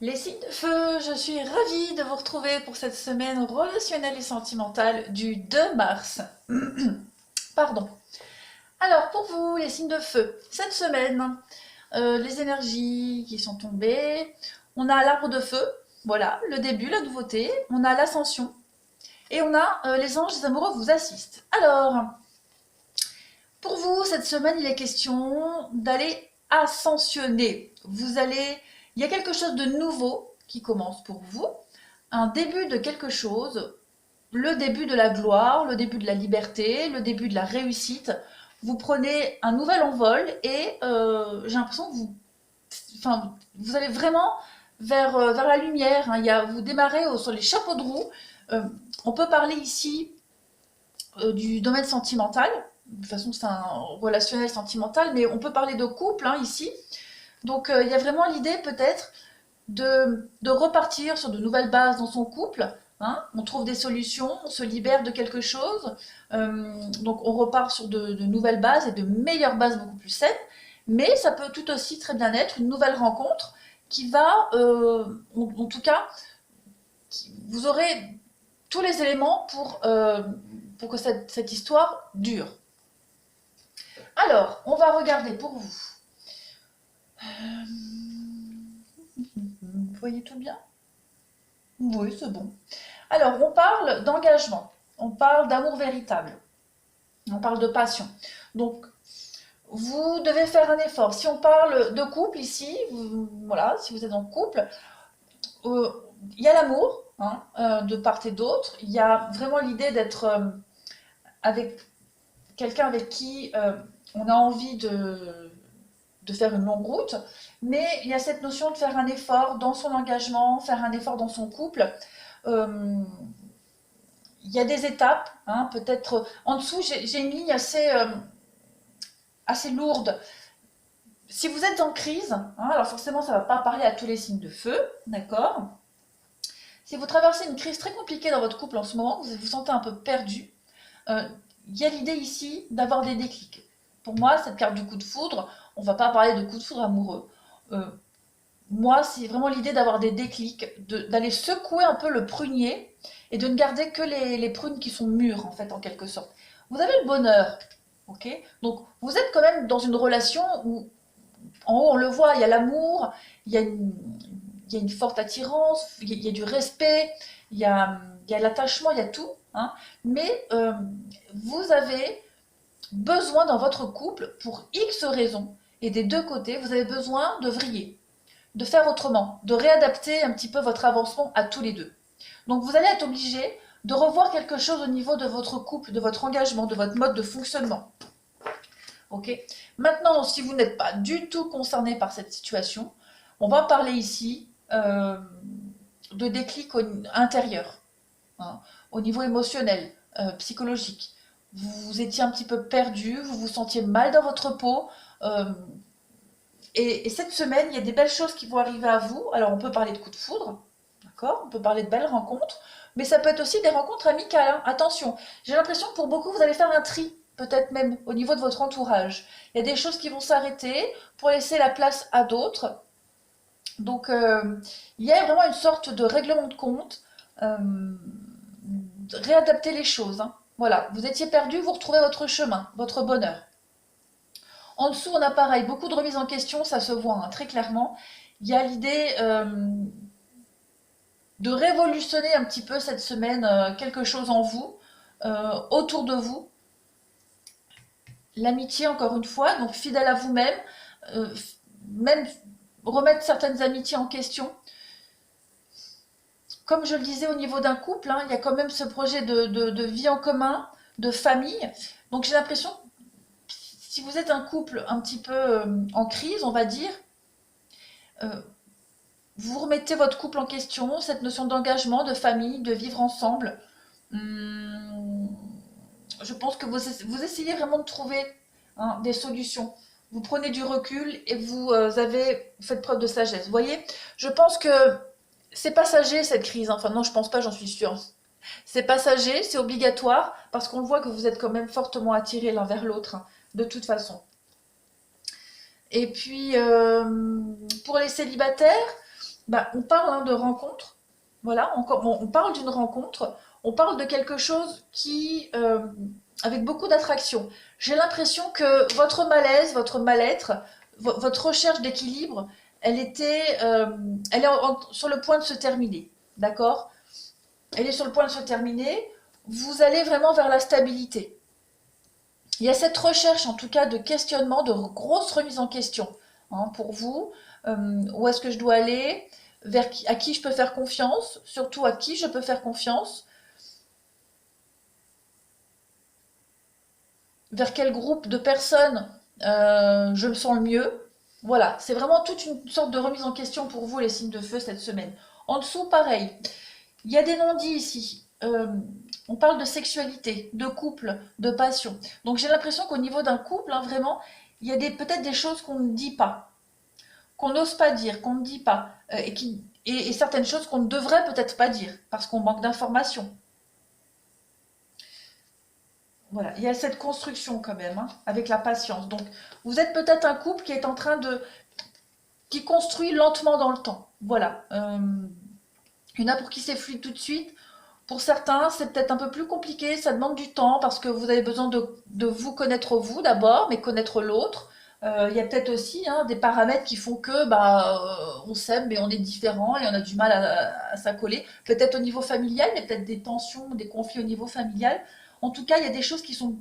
Les signes de feu, je suis ravie de vous retrouver pour cette semaine relationnelle et sentimentale du 2 mars. Pardon. Alors pour vous, les signes de feu, cette semaine, les énergies qui sont tombées, on a l'arbre de feu, voilà, le début, la nouveauté, on a l'ascension, et on a les anges des amoureux vous assistent. Alors, pour vous, cette semaine, il est question d'aller ascensionner. Il y a quelque chose de nouveau qui commence pour vous, un début de quelque chose, le début de la gloire, le début de la liberté, le début de la réussite. Vous prenez un nouvel envol et j'ai l'impression que vous allez vraiment vers la lumière, hein. Vous démarrez sur les chapeaux de roue. Euh, on peut parler ici du domaine sentimental. De toute façon, c'est un relationnel sentimental, mais on peut parler de couple, hein, ici. Donc, il y a vraiment l'idée peut-être de repartir sur de nouvelles bases dans son couple. Hein. On trouve des solutions, on se libère de quelque chose. Donc, on repart sur de nouvelles bases et de meilleures bases beaucoup plus saines. Mais ça peut tout aussi très bien être une nouvelle rencontre qui va, en tout cas, vous aurez tous les éléments pour que cette histoire dure. Alors, on va regarder pour vous. Vous voyez tout bien? Oui, c'est bon. Alors, on parle d'engagement, on parle d'amour véritable, on parle de passion. Donc, vous devez faire un effort. Si on parle de couple ici, voilà, si vous êtes en couple, euh, il y a l'amour, hein, de part et d'autre. Il y a vraiment l'idée d'être avec quelqu'un avec qui on a envie de faire une longue route, mais il y a cette notion de faire un effort dans son engagement, faire un effort dans son couple. Euh, il y a des étapes, hein, peut-être en dessous, j'ai une ligne assez lourde. Si vous êtes en crise, hein, alors forcément ça ne va pas parler à tous les signes de feu, d'accord. Si vous traversez une crise très compliquée dans votre couple en ce moment, vous vous sentez un peu perdu, euh, il y a l'idée ici d'avoir des déclics. Pour moi, cette carte du coup de foudre, on ne va pas parler de coup de foudre amoureux. Euh, Moi, c'est vraiment l'idée d'avoir des déclics, d'aller secouer un peu le prunier et de ne garder que les prunes qui sont mûres, en fait, en quelque sorte. Vous avez le bonheur, ok. Donc, vous êtes quand même dans une relation où, en haut, on le voit, il y a l'amour, il y a il y a une forte attirance, il y a du respect, il y a l'attachement, il y a tout, hein. Mais vous avez besoin dans votre couple, pour X raisons, et des deux côtés, vous avez besoin de vriller, de faire autrement, de réadapter un petit peu votre avancement à tous les deux. Donc vous allez être obligé de revoir quelque chose au niveau de votre couple, de votre engagement, de votre mode de fonctionnement. Ok. Maintenant, si vous n'êtes pas du tout concerné par cette situation, on va parler ici de déclic intérieur, hein, au niveau émotionnel, psychologique. Vous étiez un petit peu perdu, vous vous sentiez mal dans votre peau, euh, et cette semaine, il y a des belles choses qui vont arriver à vous. Alors, on peut parler de coups de foudre, d'accord. On peut parler de belles rencontres, mais ça peut être aussi des rencontres amicales, hein. Attention, j'ai l'impression que pour beaucoup, vous allez faire un tri, peut-être même au niveau de votre entourage. Il y a des choses qui vont s'arrêter pour laisser la place à d'autres. Donc, il y a vraiment une sorte de règlement de compte, de réadapter les choses, hein. Voilà, vous étiez perdu, vous retrouvez votre chemin, votre bonheur. En dessous, on a pareil, beaucoup de remises en question, ça se voit, hein, très clairement. Il y a l'idée de révolutionner un petit peu cette semaine quelque chose en vous, autour de vous. L'amitié, encore une fois, donc fidèle à vous-même, euh, même remettre certaines amitiés en question. Comme je le disais au niveau d'un couple, hein, il y a quand même ce projet de vie en commun, de famille. Donc j'ai l'impression, si vous êtes un couple un petit peu en crise, on va dire, euh, vous remettez votre couple en question, cette notion d'engagement, de famille, de vivre ensemble. Hum, je pense que vous essayez vraiment de trouver, hein, des solutions. Vous prenez du recul et vous faites preuve de sagesse. Vous voyez, je pense que c'est passager cette crise, hein. Enfin non, je pense pas, j'en suis sûre. C'est passager, c'est obligatoire, parce qu'on voit que vous êtes quand même fortement attirés l'un vers l'autre, hein, de toute façon. Et puis, pour les célibataires, bah, on parle de rencontre. Voilà, on parle d'une rencontre. On parle de quelque chose qui, avec beaucoup d'attraction. J'ai l'impression que votre malaise, votre mal-être, votre recherche d'équilibre, elle est sur le point de se terminer. D'accord? Elle est sur le point de se terminer. Vous allez vraiment vers la stabilité. Il y a cette recherche, en tout cas, de questionnement, de grosse remise en question pour vous. Où est-ce que je dois aller? À qui je peux faire confiance? Surtout à qui je peux faire confiance? Vers quel groupe de personnes je me sens le mieux? Voilà, c'est vraiment toute une sorte de remise en question pour vous, les signes de feu, cette semaine. En dessous, pareil. Il y a des non-dits ici. On parle de sexualité, de couple, de passion. Donc j'ai l'impression qu'au niveau d'un couple, vraiment, il y a peut-être des choses qu'on ne dit pas, qu'on n'ose pas dire, qu'on ne dit pas, et certaines choses qu'on ne devrait peut-être pas dire, parce qu'on manque d'informations. Voilà, il y a cette construction quand même, avec la patience. Donc vous êtes peut-être un couple qui est en train qui construit lentement dans le temps. Voilà. Il y en a pour qui c'est fluide tout de suite. Pour certains, c'est peut-être un peu plus compliqué, ça demande du temps parce que vous avez besoin de vous connaître vous d'abord, mais connaître l'autre. Il y a peut-être aussi des paramètres qui font que on s'aime mais on est différent et on a du mal à s'accoler. Peut-être au niveau familial, il y a peut-être des tensions, des conflits au niveau familial. En tout cas, il y a des choses qui sont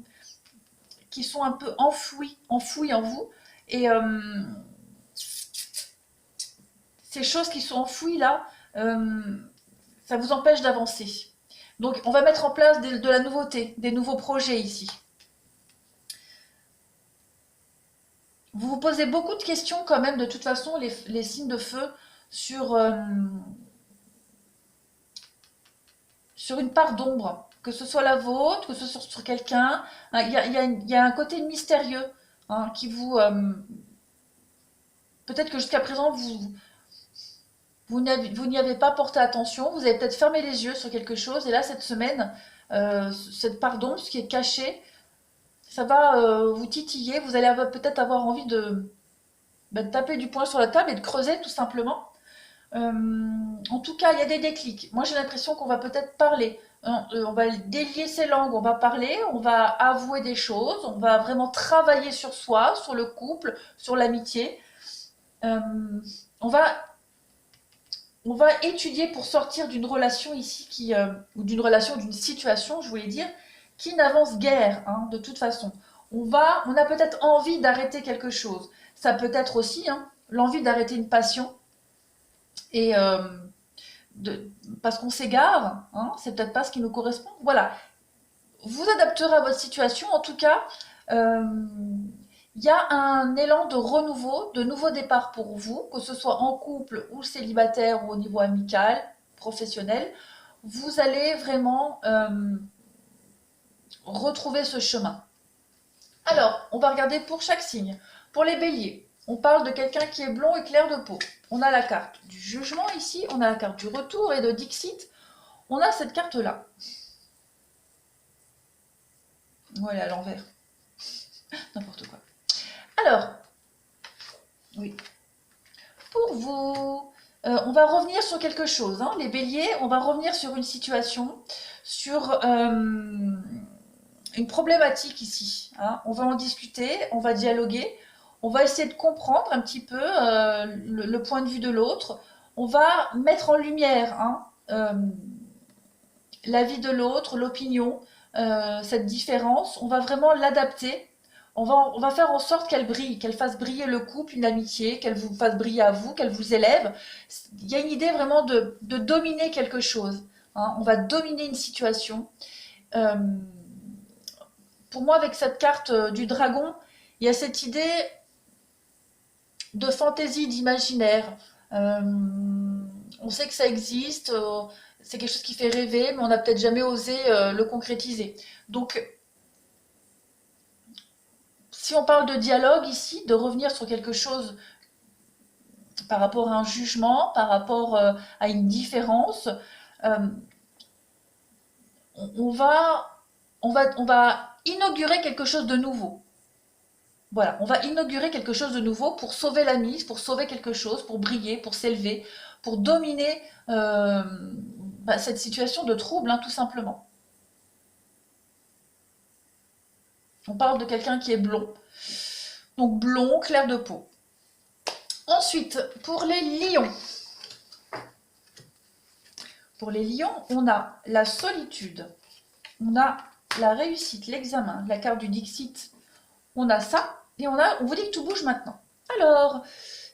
un peu enfouies en vous. Et ces choses qui sont enfouies là, euh, ça vous empêche d'avancer. Donc, on va mettre en place de la nouveauté, des nouveaux projets ici. Vous vous posez beaucoup de questions quand même, de toute façon, les signes de feu, sur, euh, sur une part d'ombre, que ce soit la vôtre, que ce soit sur quelqu'un. Il y a un côté mystérieux qui vous... peut-être que jusqu'à présent, vous n'y avez pas porté attention, vous avez peut-être fermé les yeux sur quelque chose, et là, cette semaine, cette part d'ombre, ce qui est caché, ça va vous titiller, vous allez peut-être avoir envie de taper du poing sur la table et de creuser tout simplement. En tout cas, il y a des déclics. Moi, j'ai l'impression qu'on va peut-être parler. On va délier ses langues, on va parler, on va avouer des choses, on va vraiment travailler sur soi, sur le couple, sur l'amitié. Euh, on va on va étudier pour sortir d'une relation ici ou d'une relation, d'une situation, je voulais dire, qui n'avance guère, de toute façon. On a peut-être envie d'arrêter quelque chose. Ça peut être aussi l'envie d'arrêter une passion et parce qu'on s'égare, c'est peut-être pas ce qui nous correspond. Voilà, vous adapterez à votre situation. En tout cas, euh, il y a un élan de renouveau, de nouveau départ pour vous, que ce soit en couple ou célibataire ou au niveau amical, professionnel. Vous allez vraiment retrouver ce chemin. Alors, on va regarder pour chaque signe. Pour les béliers, on parle de quelqu'un qui est blond et clair de peau. On a la carte du jugement ici, on a la carte du retour et de Dixit. On a cette carte-là. Voilà, à l'envers. N'importe quoi. Alors, oui. Pour vous, on va revenir sur quelque chose. Les béliers, on va revenir sur une situation, sur une problématique ici. On va en discuter, on va dialoguer, on va essayer de comprendre un petit peu le point de vue de l'autre. On va mettre en lumière l'avis de l'autre, l'opinion, cette différence. On va vraiment l'adapter. On va faire en sorte qu'elle brille, qu'elle fasse briller le couple, une amitié, qu'elle vous fasse briller à vous, qu'elle vous élève. Il y a une idée vraiment de dominer quelque chose. On va dominer une situation. Euh, pour moi, avec cette carte du dragon, il y a cette idée de fantaisie, d'imaginaire. On sait que ça existe, c'est quelque chose qui fait rêver, mais on n'a peut-être jamais osé le concrétiser. Donc, si on parle de dialogue ici, de revenir sur quelque chose par rapport à un jugement, par rapport à une différence, euh, on va inaugurer quelque chose de nouveau. Voilà, on va inaugurer quelque chose de nouveau pour sauver la mise, pour sauver quelque chose, pour briller, pour s'élever, pour dominer cette situation de trouble, hein, tout simplement. On parle de quelqu'un qui est blond. Donc blond, clair de peau. Ensuite, pour les lions. Pour les lions, on a la solitude, on a la réussite, l'examen, la carte du Dixit, on a ça, et on vous dit que tout bouge maintenant. Alors,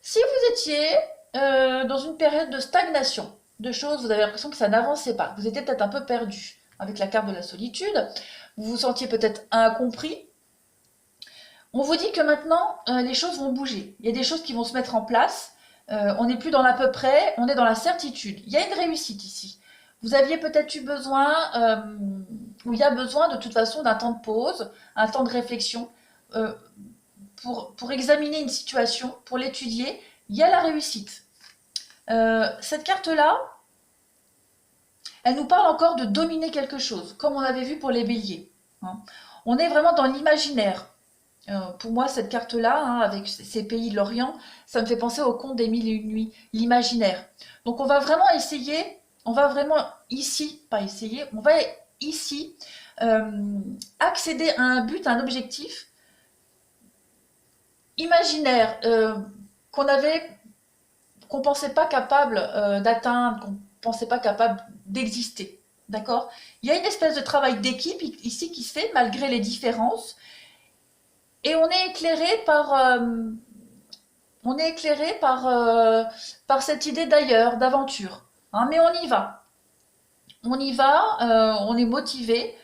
si vous étiez dans une période de stagnation, de choses, vous avez l'impression que ça n'avançait pas, vous étiez peut-être un peu perdu avec la carte de la solitude, vous vous sentiez peut-être incompris, on vous dit que maintenant, les choses vont bouger. Il y a des choses qui vont se mettre en place. On n'est plus dans l'à peu près, on est dans la certitude. Il y a une réussite ici. Vous aviez peut-être eu besoin, ou il y a besoin de toute façon d'un temps de pause, un temps de réflexion, pour examiner une situation, pour l'étudier. Il y a la réussite. Cette carte-là, elle nous parle encore de dominer quelque chose, comme on avait vu pour les béliers. Hein. On est vraiment dans l'imaginaire. Pour moi, cette carte-là, hein, avec ces pays de l'Orient, ça me fait penser au conte des Mille et une nuits, l'imaginaire. Donc on va vraiment essayer, on va vraiment ici, pas essayer, on va ici accéder à un but, à un objectif imaginaire qu'on pensait pas capable d'atteindre, qu'on pensait pas capable d'exister. D'accord? Il y a une espèce de travail d'équipe ici qui se fait malgré les différences. Et on est éclairé par cette idée d'ailleurs, d'aventure. Hein, mais on y va. On y va, on est motivé.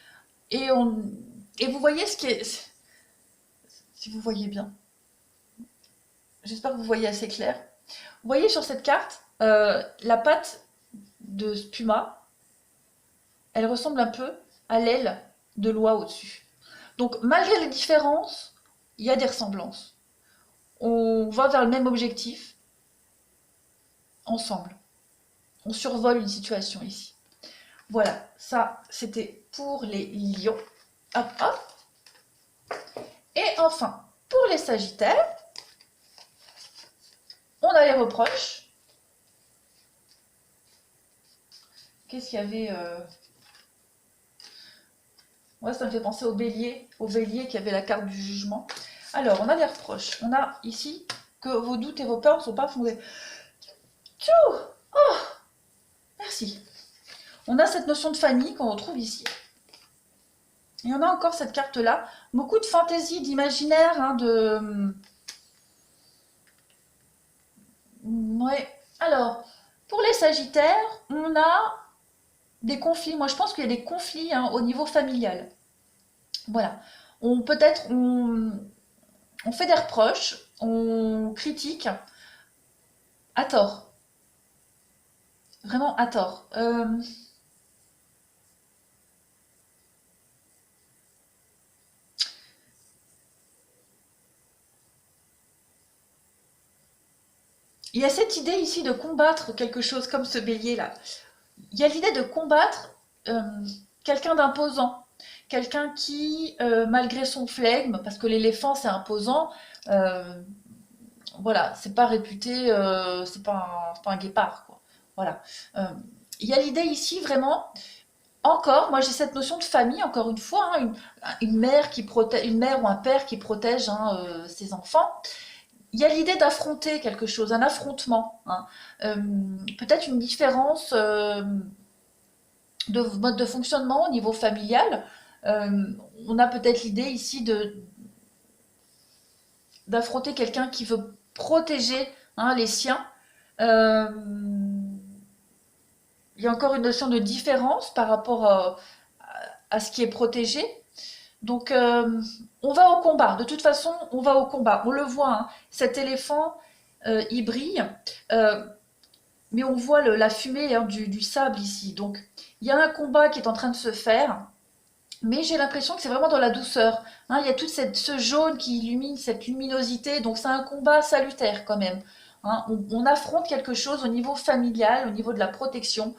Et vous voyez ce qui est... Si vous voyez bien. J'espère que vous voyez assez clair. Vous voyez sur cette carte, la patte de Spuma, elle ressemble un peu à l'aile de l'oie au-dessus. Donc malgré les différences, il y a des ressemblances. On va vers le même objectif, ensemble. On survole une situation ici. Voilà, ça c'était pour les lions. Hop, hop. Et enfin, pour les sagittaires, on a les reproches. Qu'est-ce qu'il y avait Ouais, ça me fait penser au bélier qui avait la carte du jugement. Alors, on a les reproches. On a ici que vos doutes et vos peurs ne sont pas fondés. Tchou! Oh! Merci. On a cette notion de famille qu'on retrouve ici. Et on a encore cette carte-là. Beaucoup de fantaisie, d'imaginaire, hein, de... Ouais. Alors, pour les sagittaires, on a des conflits. Moi, je pense qu'il y a des conflits hein, au niveau familial. Voilà. On fait des reproches, on critique à tort. Vraiment à tort. Il y a cette idée ici de combattre quelque chose comme ce bélier-là. Il y a l'idée de combattre quelqu'un d'imposant. Quelqu'un qui, malgré son flegme, parce que l'éléphant c'est imposant, voilà, c'est pas réputé, c'est pas un guépard, quoi. Voilà. Il y a l'idée ici vraiment, encore, moi j'ai cette notion de famille, encore une fois, hein, une mère qui protège, une mère ou un père qui protège hein, ses enfants. Il y a l'idée d'affronter quelque chose, un affrontement, hein. Peut-être une différence de mode de fonctionnement au niveau familial. On a peut-être l'idée ici d'affronter quelqu'un qui veut protéger hein, les siens. Euh, il y a encore une notion de différence par rapport à ce qui est protégé. Donc, on va au combat. De toute façon, on va au combat. On le voit, hein, cet éléphant, il brille, mais on voit la fumée hein, du sable ici. Donc, il y a un combat qui est en train de se faire, mais j'ai l'impression que c'est vraiment dans la douceur. Hein, il y a tout ce jaune qui illumine, cette luminosité, donc c'est un combat salutaire quand même. Hein, on affronte quelque chose au niveau familial, au niveau de la protection.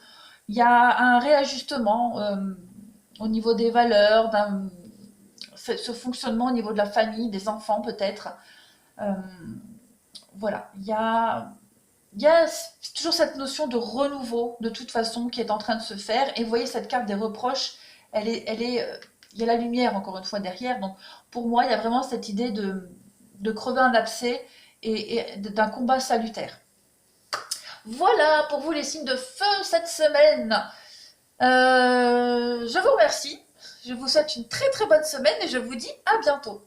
Il y a un réajustement au niveau des valeurs, ce fonctionnement au niveau de la famille, des enfants peut-être. Euh, voilà, il y a il y a toujours cette notion de renouveau, de toute façon, qui est en train de se faire. Et vous voyez, cette carte des reproches, il y a la lumière, encore une fois, derrière. Donc, pour moi, il y a vraiment cette idée de crever un abcès et d'un combat salutaire. Voilà pour vous les signes de feu cette semaine. Je vous remercie. Je vous souhaite une très très bonne semaine et je vous dis à bientôt.